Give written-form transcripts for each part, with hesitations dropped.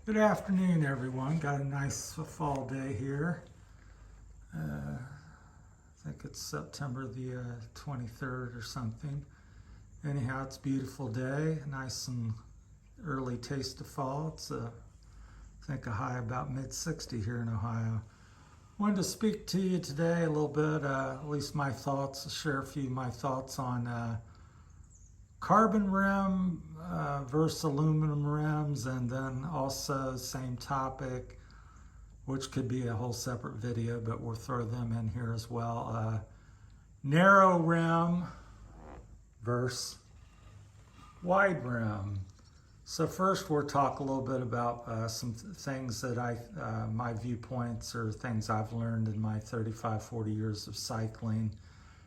Good afternoon, everyone. Got a nice fall day here. I think it's September the 23rd or something. Anyhow, it's a beautiful day. Nice and early taste of fall. It's I think a high about mid-60 here in Ohio. Wanted to speak to you today a little bit, at least my thoughts, share a few of my thoughts on carbon rim versus aluminum rims, and then also same topic, which could be a whole separate video, but we'll throw them in here as well. Narrow rim versus wide rim. So first we'll talk a little bit about some things that my viewpoints or things I've learned in my 35, 40 years of cycling.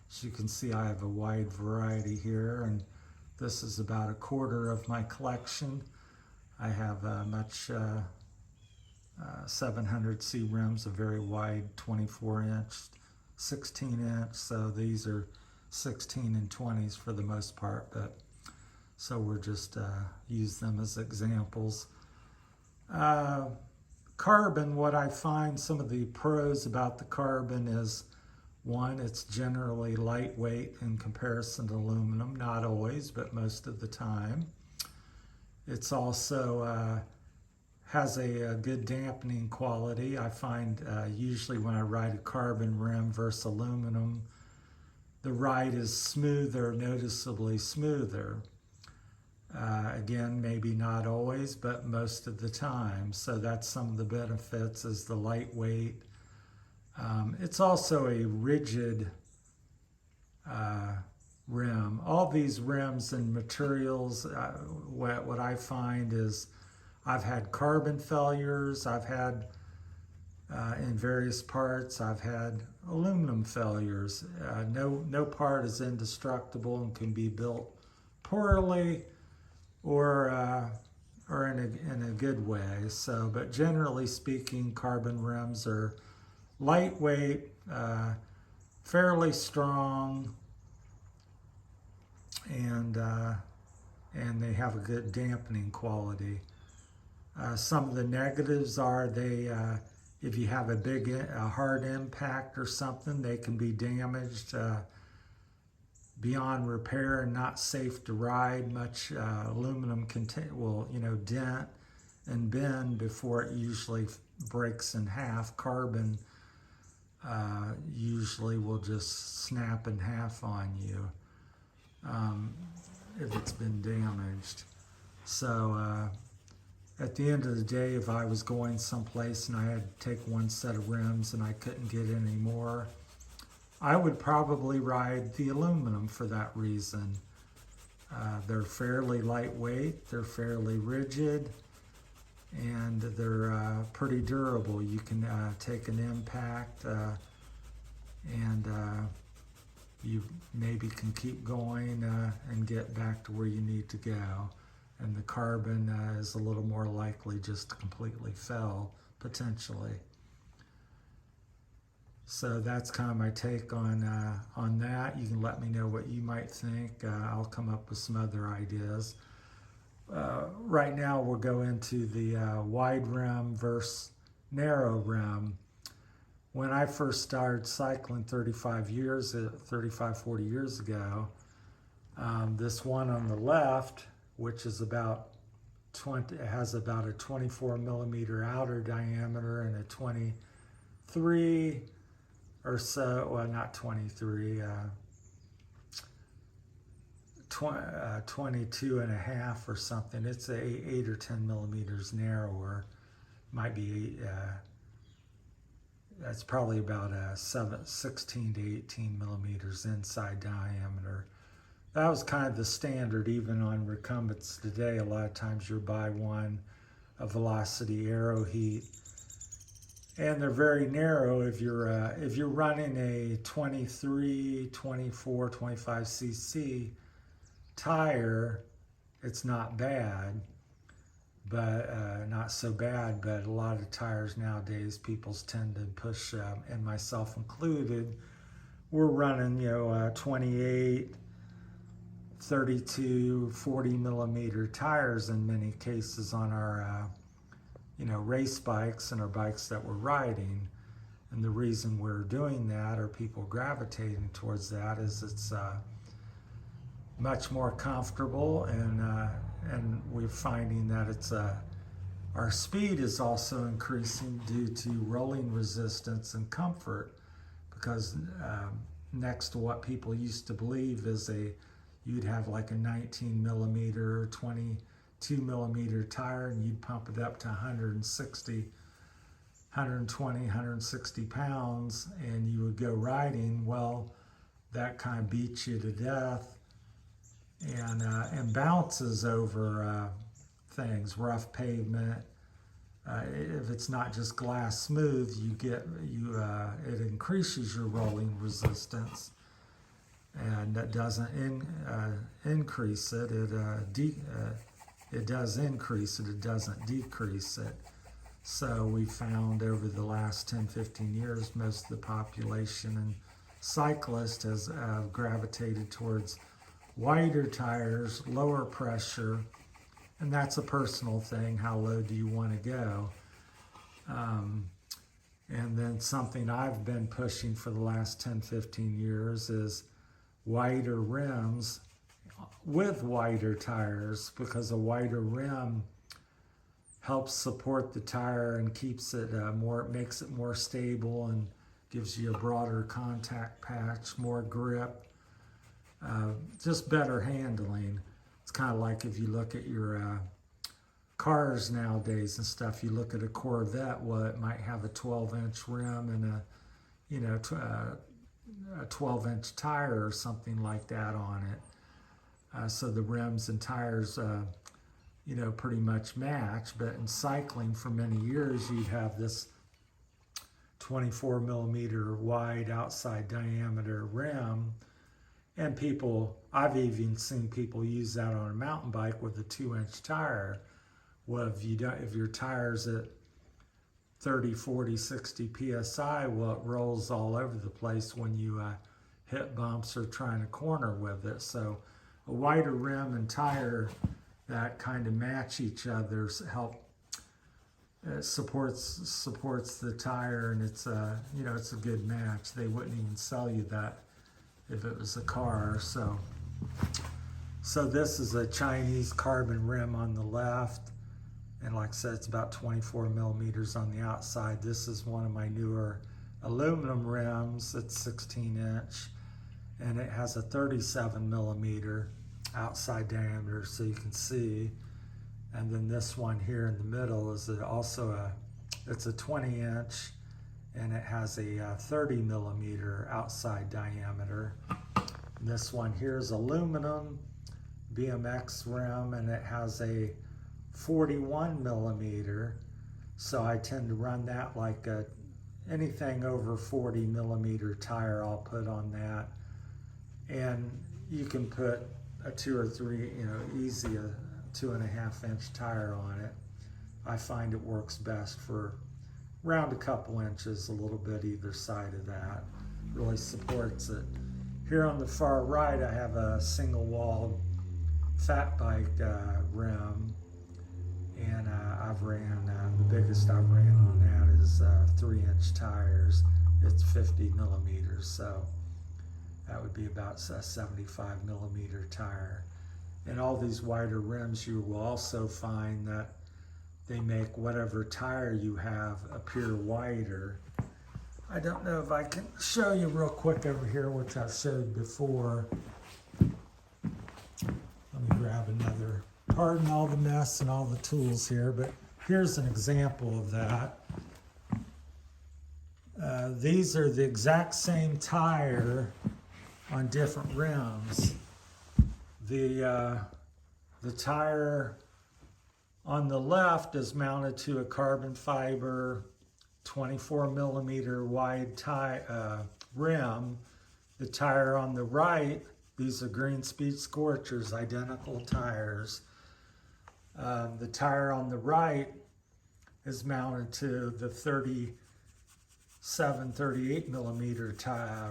As you can see, I have a wide variety here, and this is about a quarter of my collection. I have much 700C rims, a very wide 24-inch, 16-inch, so these are 16 and 20s for the most part, but so we're just use them as examples. Carbon, what I find some of the pros about the carbon is, one, it's generally lightweight in comparison to aluminum, not always, but most of the time. It's also has a good dampening quality. I find usually when I ride a carbon rim versus aluminum, the ride is smoother, noticeably smoother. Again, maybe not always, but most of the time. So that's some of the benefits, is the lightweight. It's also a rigid rim. All these rims and materials, what I find is I've had carbon failures, I've had in various parts, I've had aluminum failures. No part is indestructible and can be built poorly or in a good way. So, but generally speaking, carbon rims are lightweight, fairly strong, and they have a good dampening quality. Some of the negatives are if you have a hard impact or something, they can be damaged beyond repair and not safe to ride. Much aluminum will dent and bend before it usually breaks in half. Carbon usually will just snap in half on you if it's been damaged. So at the end of the day, if I was going someplace and I had to take one set of rims and I couldn't get any more, I would probably ride the aluminum for that reason. They're fairly lightweight, they're fairly rigid, and they're pretty durable. You can take an impact and you maybe can keep going and get back to where you need to go. And the carbon is a little more likely just to completely fail, potentially. So that's kind of my take on that. You can let me know what you might think. I'll come up with some other ideas. Right now we'll go into the wide rim versus narrow rim. When I first started cycling 35, 40 years ago, this one on the left, which is about has about a 24 millimeter outer diameter and a 23 or so, well, not 23, 22 and a half or something. It's 8 or 10 millimeters narrower. Might be, that's probably about 16 to 18 millimeters inside diameter. That was kind of the standard even on recumbents today. A lot of times you'll buy one, a Velocity Aero Heat, and they're very narrow. If you're running a 23, 24, 25 cc tire, it's not bad, but not so bad. But a lot of tires nowadays, people tend to push, and myself included, we're running 28, 32, 40 millimeter tires in many cases on our race bikes and our bikes that we're riding. And the reason we're doing that, or people gravitating towards that, is it's much more comfortable, and we're finding that it's our speed is also increasing due to rolling resistance and comfort, because next to what people used to believe is you'd have like a 19 millimeter, 22 millimeter tire, and you'd pump it up to 120, 160 pounds, and you would go riding. Well, that kind of beats you to death, and bounces over things, rough pavement. If it's not just glass smooth, it increases your rolling resistance, and that doesn't increase it. It does increase it. It doesn't decrease it. So we found over the last 10-15 years, most of the population and cyclists has gravitated towards wider tires, lower pressure, and that's a personal thing. How low do you want to go? And then something I've been pushing for the last 10-15 years is wider rims with wider tires, because a wider rim helps support the tire and keeps it makes it more stable, and gives you a broader contact patch, more grip, just better handling. It's kind of like if you look at your cars nowadays and stuff, you look at a Corvette, well, it might have a 12-inch rim and a 12-inch tire or something like that on it. So the rims and tires pretty much match. But in cycling for many years, you'd have this 24 millimeter wide outside diameter rim, and I've even seen people use that on a mountain bike with a 2-inch tire. Well, if your tire's at 30, 40, 60 psi, well, it rolls all over the place when you hit bumps or trying to corner with it. So a wider rim and tire that kind of match each other supports the tire, and it's a good match. They wouldn't even sell you that if it was a car. So this is a Chinese carbon rim on the left, and like I said, it's about 24 millimeters on the outside. This is one of my newer aluminum rims. It's 16-inch, and it has a 37 millimeter outside diameter, so you can see. And then this one here in the middle is it's a 20-inch, and it has a 30 millimeter outside diameter. And this one here is aluminum BMX rim, and it has a 41 millimeter. So I tend to run that like anything over 40 millimeter tire, I'll put on that. And you can put a 2 or 3, easy a 2.5-inch tire on it. I find it works best for around a couple inches, a little bit either side of that. Really supports it. Here on the far right, I have a single wall fat bike rim, and I've ran, the biggest I've ran on that is 3-inch tires. It's 50 millimeters, so that would be about a 75 millimeter tire. And all these wider rims, you will also find that they make whatever tire you have appear wider. I don't know if I can show you real quick over here, which I've showed before. Let me grab another. Pardon all the mess and all the tools here, but here's an example of that. These are the exact same tire on different rims. The tire on the left is mounted to a carbon fiber 24 millimeter wide rim. The tire on the right, these are Green Speed Scorchers, identical tires. The tire on the right is mounted to the 38 millimeter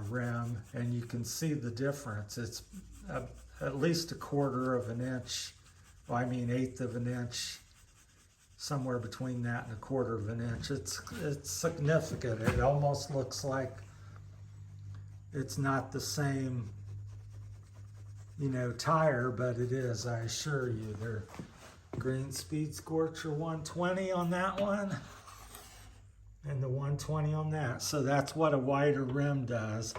rim, and you can see the difference. It's at least 1/4 of an inch, eighth of an inch somewhere between that and 1/4 of an inch. It's significant. It almost looks like it's not the same, you know, tire, but it is, I assure you. They're Green Speed Scorcher 120 on that one, and the 120 on that. So that's what a wider rim does.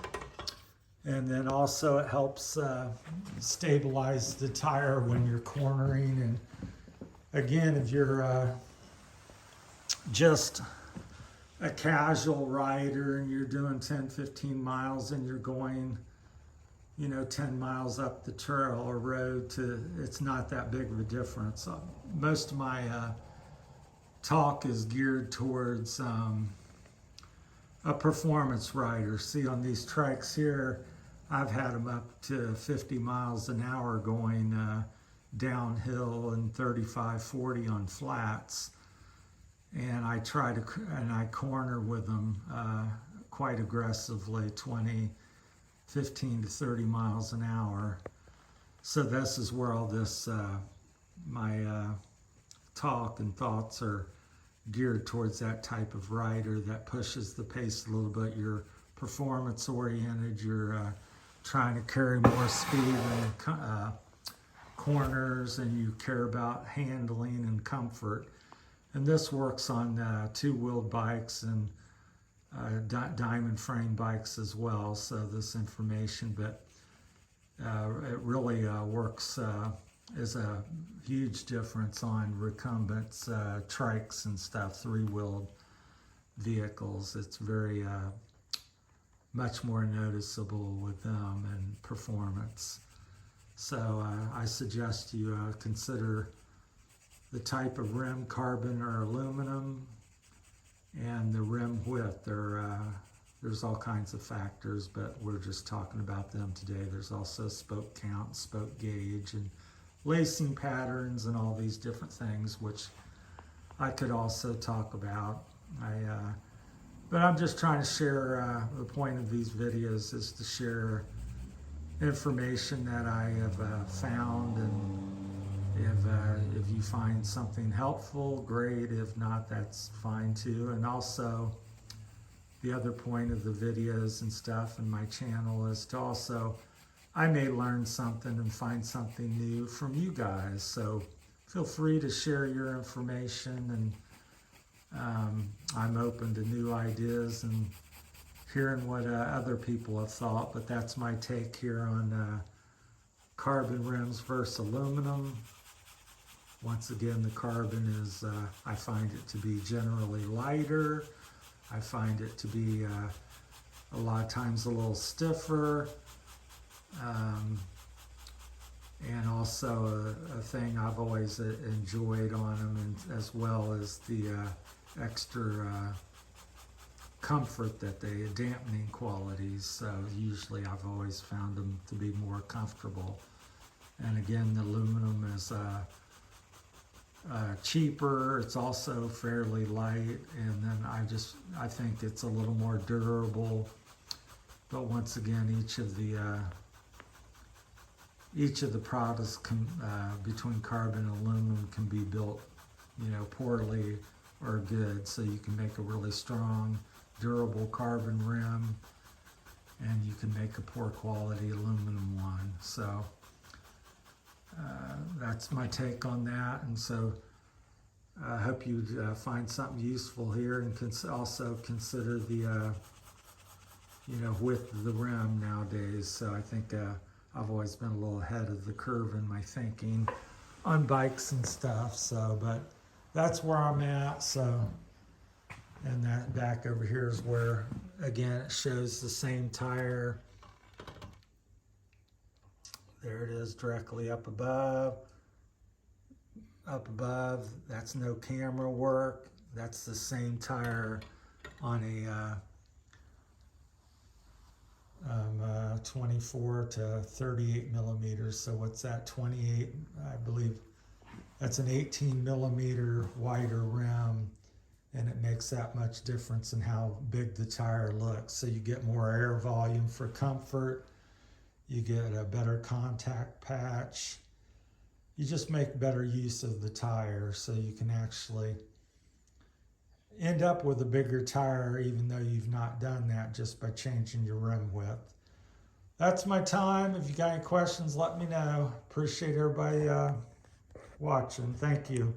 And then also it helps stabilize the tire when you're cornering. And again, if you're just a casual rider and you're doing 10-15 miles and you're going, you know, 10 miles up the trail or road, it's not that big of a difference. Most of my talk is geared towards a performance rider. See, on these trikes here, I've had them up to 50 miles an hour going downhill and 35, 40 on flats. And I corner with them quite aggressively, 15 to 30 miles an hour. So this is where all this, my talk and thoughts are geared towards that type of rider that pushes the pace a little bit. You're performance oriented, you're trying to carry more speed in corners, and you care about handling and comfort. And this works on two-wheeled bikes and diamond frame bikes as well. So this information, but it really works is a huge difference on recumbents, trikes and stuff, three-wheeled vehicles. It's very much more noticeable with them and performance. So I suggest you consider the type of rim, carbon or aluminum, and the rim width. There's all kinds of factors, but we're just talking about them today. There's also spoke count, spoke gauge, and lacing patterns, and all these different things, which I could also talk about. But I'm just trying to share, the point of these videos is to share information that I have found, and if you find something helpful, great. If not, that's fine too. And also, the other point of the videos and stuff in my channel is to also, I may learn something and find something new from you guys. So feel free to share your information, and I'm open to new ideas and hearing what other people have thought. But that's my take here on carbon rims versus aluminum. Once again, the carbon is, I find it to be generally lighter. I find it to be a lot of times a little stiffer. And also a thing I've always enjoyed on them, and as well as the extra comfort that dampening qualities. So usually I've always found them to be more comfortable. And again, the aluminum is cheaper. It's also fairly light, and then I think it's a little more durable. But once again, each of the products between carbon and aluminum can be built, you know, poorly or good. So you can make a really strong, durable carbon rim, and you can make a poor quality aluminum one. So that's my take on that. And so I hope you find something useful here, and also consider the width of the rim nowadays. So I think I've always been a little ahead of the curve in my thinking on bikes and stuff. So, but that's where I'm at. So, and that back over here is where, again, it shows the same tire. There it is, directly up above. Up above, that's no camera work. That's the same tire on a 24 to 38 millimeters. So what's that, 28, I believe that's an 18 millimeter wider rim, and it makes that much difference in how big the tire looks. So you get more air volume for comfort, you get a better contact patch, you just make better use of the tire, so you can actually end up with a bigger tire even though you've not done that just by changing your rim width. That's my time. If you got any questions, let me know. Appreciate everybody watching. Thank you.